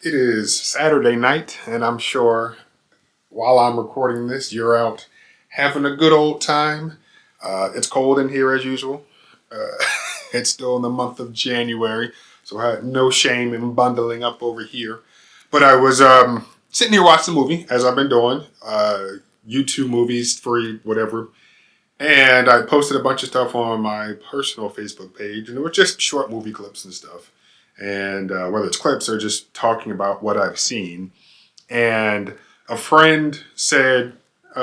It is Saturday night, and I'm sure while I'm recording this, you're out having a good old time. It's cold in here as usual. Uh, it's still in the month of January, so I had no shame in bundling up over here. But I was sitting here watching the movie, as I've been doing, YouTube movies, free, whatever. And I posted a bunch of stuff on my personal Facebook page, and it was just short movie clips and stuff. And whether it's clips or just talking about what I've seen. And a friend said,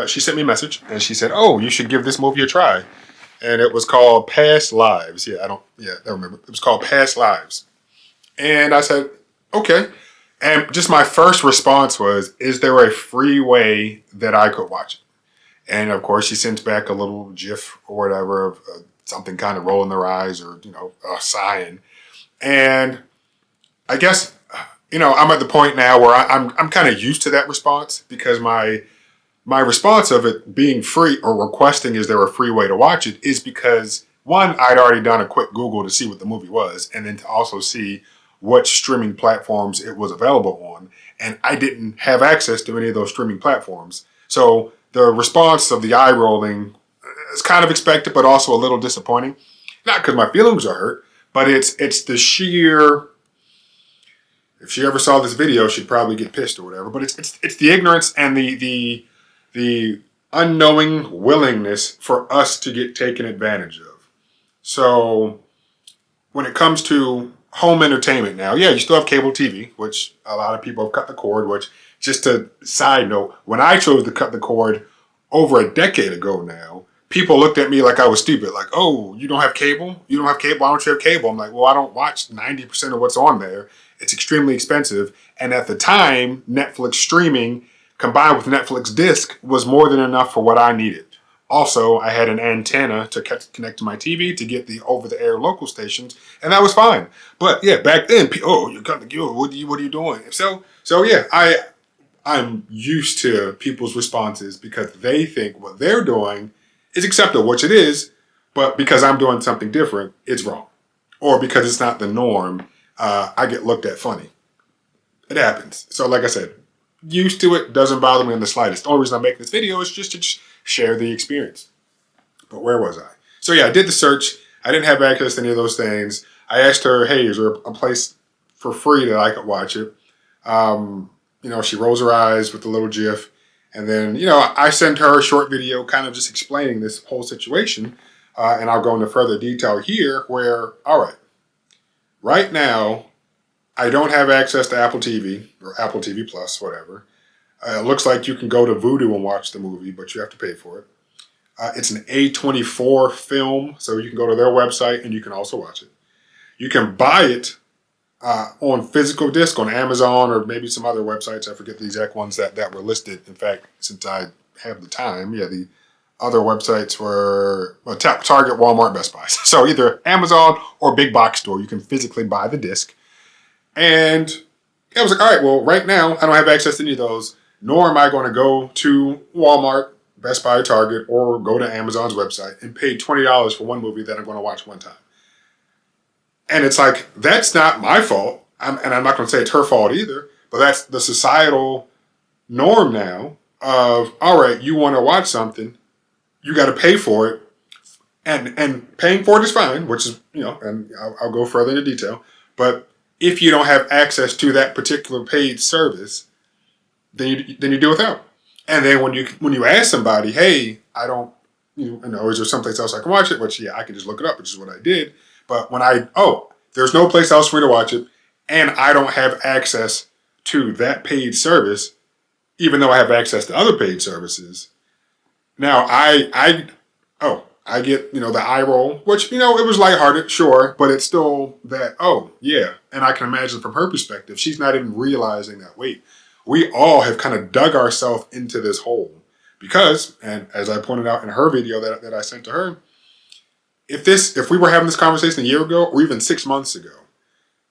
she sent me a message, and she said, "Oh, you should give this movie a try." And it was called Past Lives. I remember. It was called Past Lives. And I said, okay. And just my first response was, is there a free way that I could watch it? And of course, she sent back a little GIF or whatever of something kind of rolling their eyes or, sighing. And I guess, I'm at the point now where I'm kind of used to that response because my response of it being free or requesting is there a free way to watch it is because one, I'd already done a quick Google to see what the movie was and then to also see what streaming platforms it was available on. And I didn't have access to any of those streaming platforms. So the response of the eye rolling is kind of expected, but also a little disappointing. Not because my feelings are hurt, but it's the sheer. If she ever saw this video, she'd probably get pissed or whatever. But it's the ignorance and the unknowing willingness for us to get taken advantage of. So when it comes to home entertainment now, yeah, you still have cable TV, which a lot of people have cut the cord, which just a side note, when I chose to cut the cord over a decade ago now, people looked at me like I was stupid. Like, oh, you don't have cable? You don't have cable? Why don't you have cable? I'm like, well, I don't watch 90% of what's on there. It's extremely expensive. And at the time, Netflix streaming combined with Netflix disc was more than enough for what I needed. Also, I had an antenna to connect to my TV to get the over-the-air local stations, and that was fine. But yeah, back then, you got the what are you doing? So yeah, I'm used to people's responses because they think what they're doing is acceptable, which it is, but because I'm doing something different, it's wrong. Or because it's not the norm, I get looked at funny. It happens. So like I said, used to it, doesn't bother me in the slightest. The only reason I'm making this video is just to share the experience. But where was I? So yeah, I did the search. I didn't have access to any of those things. I asked her, hey, is there a place for free that I could watch it? She rolls her eyes with the little GIF. And then, I sent her a short video kind of just explaining this whole situation. And I'll go into further detail here where, all right now, I don't have access to Apple TV or Apple TV Plus, whatever. It looks like you can go to Vudu and watch the movie, but you have to pay for it. It's an A24 film, so you can go to their website and you can also watch it. You can buy it on physical disc on Amazon or maybe some other websites. I forget the exact ones that were listed. In fact, since I have the time, the other websites were Target, Walmart, Best Buy. So either Amazon or big box store, you can physically buy the disc. And I was like, all right, well, right now I don't have access to any of those, nor am I going to go to Walmart, Best Buy, Target, or go to Amazon's website and pay $20 for one movie that I'm going to watch one time. And it's like, that's not my fault. And I'm not going to say it's her fault either, but that's the societal norm now of, all right, you want to watch something, you got to pay for it. And paying for it is fine, which is, and I'll go further into detail. But if you don't have access to that particular paid service, then you do without. And then when you ask somebody, hey, I don't, is there someplace else I can watch it? Which, I can just look it up, which is what I did. But when there's no place else for me to watch it, and I don't have access to that paid service, even though I have access to other paid services. Now I get, the eye roll, which, it was lighthearted, sure, but it's still that, and I can imagine from her perspective, she's not even realizing that, wait, we all have kind of dug ourselves into this hole because, and as I pointed out in her video that I sent to her, if we were having this conversation a year ago or even 6 months ago,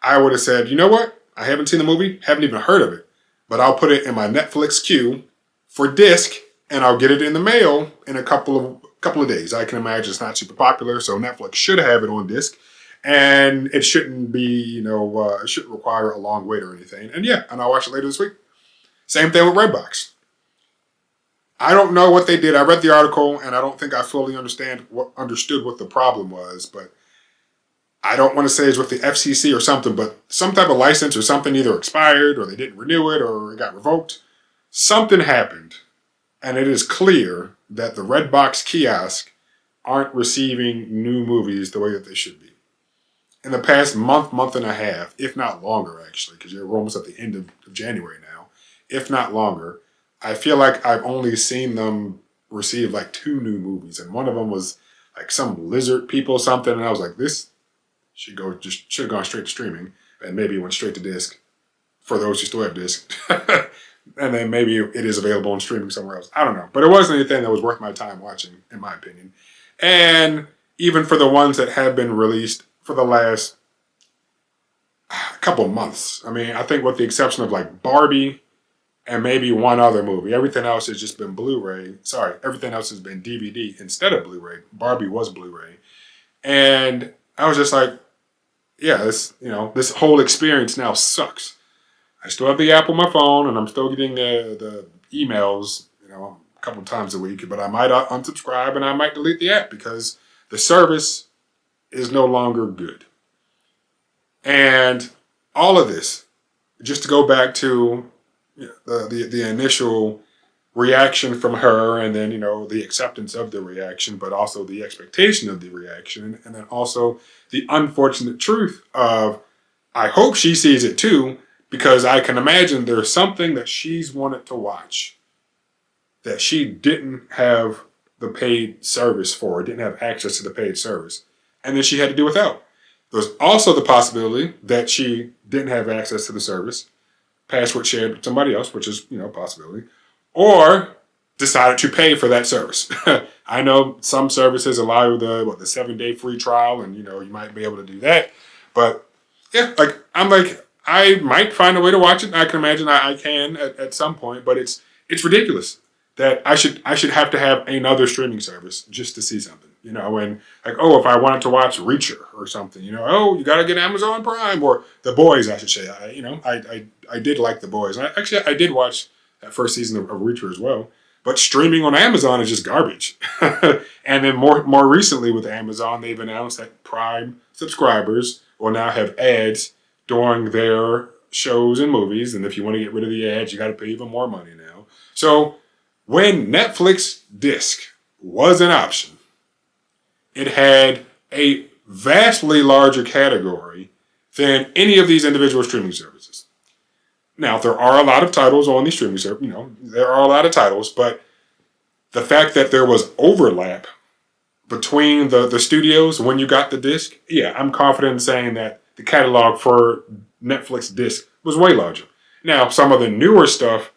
I would have said, you know what? I haven't seen the movie, haven't even heard of it, but I'll put it in my Netflix queue for disc and I'll get it in the mail in a couple of days. I can imagine it's not super popular, so Netflix should have it on disc. and it shouldn't be, it shouldn't require a long wait or anything. And yeah, and I'll watch it later this week. Same thing with Redbox. I don't know what they did. I read the article, and I don't think I fully understood what the problem was, but I don't want to say it's with the FCC or something, but some type of license or something either expired or they didn't renew it or it got revoked. Something happened, and it is clear that the Redbox kiosk aren't receiving new movies the way that they should be. In the past month and a half, if not longer, actually, because we're almost at the end of January now, if not longer, I feel like I've only seen them receive like 2 new movies, and one of them was like some lizard people something, and I was like, this should have gone straight to streaming, and maybe it went straight to disc for those who still have disc, and then maybe it is available on streaming somewhere else. I don't know, but it wasn't anything that was worth my time watching, in my opinion. And even for the ones that have been released for the last couple months, I mean, I think with the exception of like Barbie and maybe one other movie, everything else has just been Blu-ray. Sorry, everything else has been DVD instead of Blu-ray. Barbie was Blu-ray, and I was just like, yeah, this whole experience now sucks. I still have the app on my phone, and I'm still getting the emails, a couple times a week. But I might unsubscribe and I might delete the app because the service is no longer good. And all of this, just to go back to the initial reaction from her, and then the acceptance of the reaction, but also the expectation of the reaction, and then also the unfortunate truth of, I hope she sees it too, because I can imagine there's something that she's wanted to watch that she didn't have the paid service for, didn't have access to the paid service, and then she had to do without. There's also the possibility that she didn't have access to the service, password shared with somebody else, which is, a possibility, or decided to pay for that service. I know some services allow you the 7-day free trial, and, you might be able to do that. But yeah, I might find a way to watch it. I can imagine I can at some point, but it's ridiculous that I should have to have another streaming service just to see something, and like, if I wanted to watch Reacher or something, you got to get Amazon Prime, or The Boys, I should say. I did like The Boys. I did watch that first season of Reacher as well. But streaming on Amazon is just garbage. And then more recently with Amazon, they've announced that Prime subscribers will now have ads during their shows and movies. And if you want to get rid of the ads, you got to pay even more money now. So when Netflix disc was an option, it had a vastly larger category than any of these individual streaming services. Now, there are a lot of titles on these streaming services. There are a lot of titles, but the fact that there was overlap between the studios when you got the disc, yeah, I'm confident in saying that the catalog for Netflix disc was way larger. Now, some of the newer stuff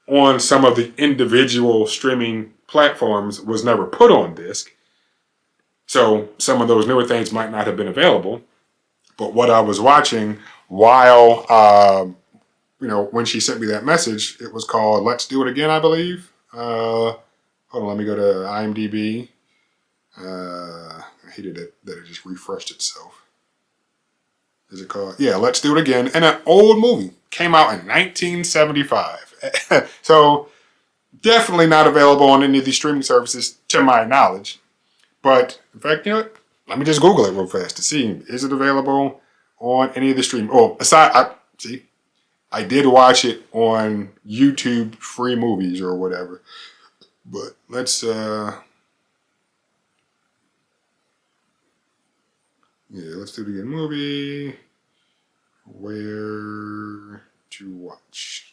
on some of the individual streaming platforms was never put on disc. So some of those newer things might not have been available. But what I was watching while, when she sent me that message, it was called Let's Do It Again, I believe. Hold on, let me go to IMDb. I hated it that it just refreshed itself. Is it called? Yeah, Let's Do It Again. And an old movie. Came out in 1975. So definitely not available on any of these streaming services, to my knowledge. But, in fact, let me just Google it real fast to see, is it available on any of the stream? Oh, I did watch it on YouTube free movies or whatever. But let's, let's do it again. Movie. Where to watch.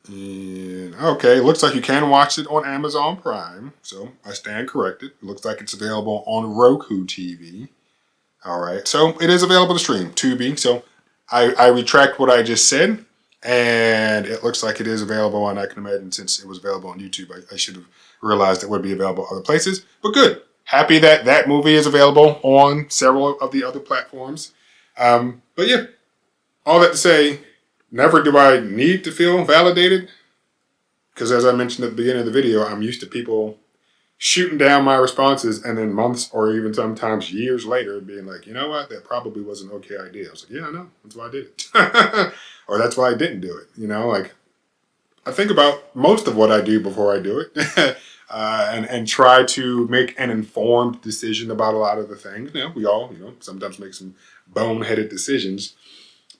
And okay, looks like you can watch it on Amazon Prime. So I stand corrected. It looks like it's available on Roku TV. All right, so it is available to stream, Tubi. So I retract what I just said, and it looks like it is available. And I can imagine since it was available on YouTube, I should have realized it would be available other places. But good, happy that that movie is available on several of the other platforms. But yeah, all that to say, never do I need to feel validated, because as I mentioned at the beginning of the video, I'm used to people shooting down my responses, and then months or even sometimes years later being like, you know what, that probably was an okay idea. I was like, yeah, I know, that's why I did it. Or that's why I didn't do it. Like I think about most of what I do before I do it. And try to make an informed decision about a lot of the things. We all, sometimes make some boneheaded decisions.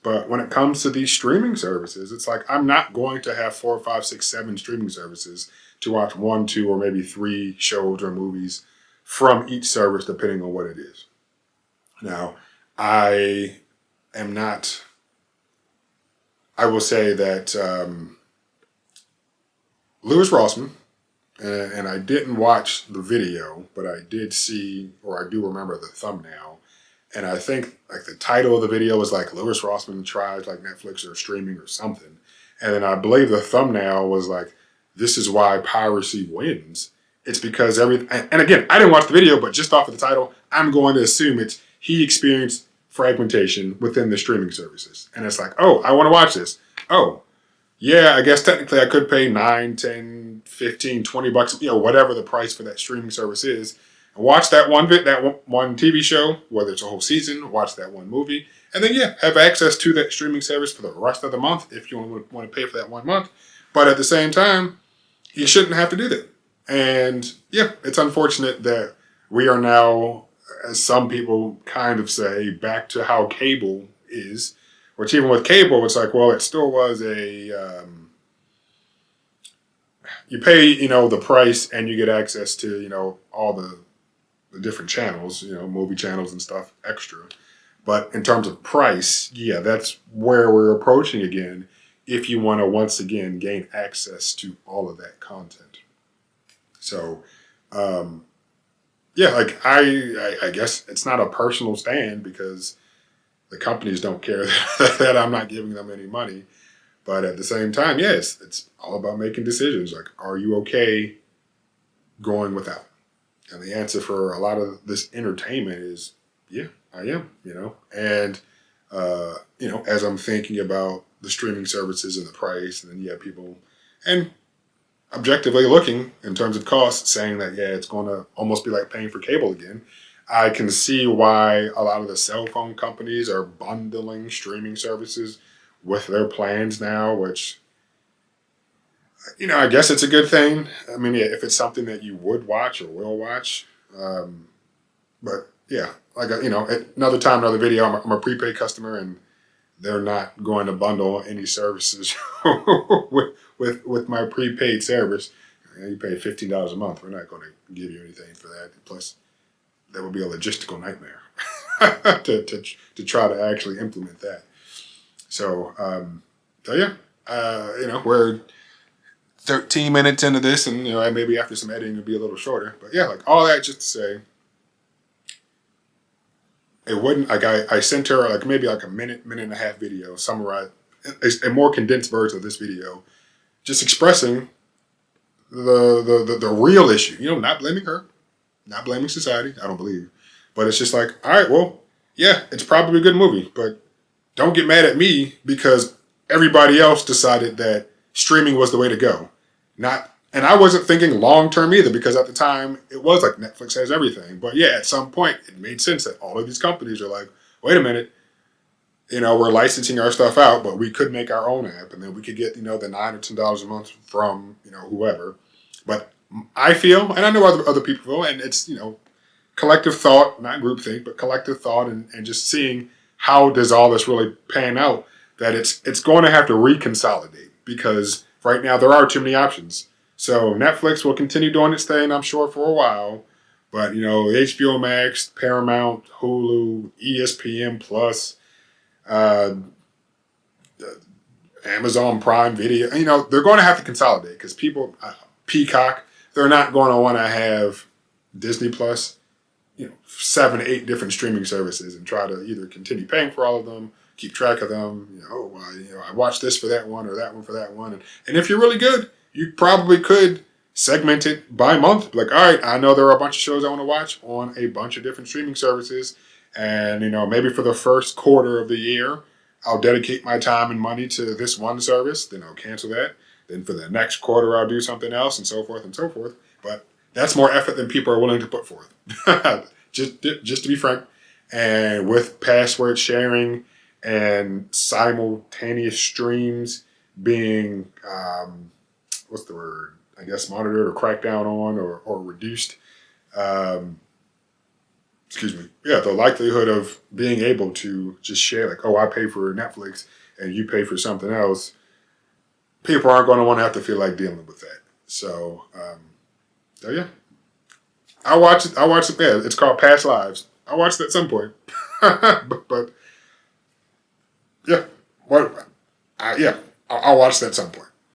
But when it comes to these streaming services, it's like I'm not going to have 4, 5, 6, 7 streaming services to watch 1, 2, or maybe 3 shows or movies from each service, depending on what it is. Now, I am not. I will say that Louis Rossman, and I didn't watch the video, but I did see, or I do remember the thumbnail. And I think like the title of the video was like Louis Rossman tries like Netflix or streaming or something. And then I believe the thumbnail was like, this is why piracy wins. It's because and again, I didn't watch the video, but just off of the title, I'm going to assume it's he experienced fragmentation within the streaming services. And it's like, oh, I want to watch this. Oh, yeah, I guess technically I could pay 9, 10, 15, 20 bucks, whatever the price for that streaming service is, and watch that one TV show, whether it's a whole season, watch that one movie, and then have access to that streaming service for the rest of the month if you want to pay for that 1 month. But at the same time, you shouldn't have to do that. And it's unfortunate that we are now, as some people kind of say, back to how cable is. Which even with cable, it's like, well, it still was you pay, the price and you get access to, all the different channels, movie channels and stuff extra. But in terms of price, that's where we're approaching again if you want to once again gain access to all of that content. So, like I guess it's not a personal stand because the companies don't care that I'm not giving them any money. But at the same time, yes, it's all about making decisions. Like, are you okay going without? And the answer for a lot of this entertainment is, yeah, I am, And, as I'm thinking about the streaming services and the price, and then people, and objectively looking in terms of cost, saying that, it's going to almost be like paying for cable again. I can see why a lot of the cell phone companies are bundling streaming services with their plans now, which, I guess it's a good thing. I mean, if it's something that you would watch or will watch. But like, another time, another video, I'm a prepaid customer and they're not going to bundle any services with my prepaid service. You pay $15 a month. We're not going to give you anything for that. Plus, that would be a logistical nightmare to try to actually implement that. So, we're 13 minutes into this, and maybe after some editing it'll be a little shorter. But like all that just to say, it wouldn't like I sent her like maybe like a minute and a half video, summarize a more condensed version of this video, just expressing the real issue. Not blaming her, not blaming society. I don't believe, but it's just like, all right, well, it's probably a good movie, but don't get mad at me because everybody else decided that streaming was the way to go. And I wasn't thinking long term either because at the time it was like Netflix has everything. But at some point it made sense that all of these companies are like, wait a minute, we're licensing our stuff out, but we could make our own app and then we could get, the $9 or $10 a month from, whoever. But I feel, and I know other people feel, and it's, collective thought, not groupthink, but collective thought and just seeing how does all this really pan out, that it's going to have to reconsolidate because right now there are too many options. So Netflix will continue doing its thing, I'm sure, for a while. But, HBO Max, Paramount, Hulu, ESPN Plus, Amazon Prime Video, they're going to have to consolidate because people, Peacock, they're not going to want to have Disney Plus, 7, 8 different streaming services and try to either continue paying for all of them, keep track of them. I watched this for that one or that one for that one. And if you're really good, you probably could segment it by month. Like, all right, I know there are a bunch of shows I want to watch on a bunch of different streaming services. And, maybe for the first quarter of the year, I'll dedicate my time and money to this one service. Then I'll cancel that. Then for the next quarter, I'll do something else and so forth and so forth. But That's more effort than people are willing to put forth. just to be frank. And with password sharing and simultaneous streams being, what's the word? I guess monitored or cracked down on or reduced. Excuse me. Yeah, the likelihood of being able to just share, like, oh, I pay for Netflix and you pay for something else, people aren't going to want to have to feel like dealing with that. So, yeah. I watch it. Yeah, it's called Past Lives. I watched it at some point. but yeah. Yeah, I'll watch that at some point.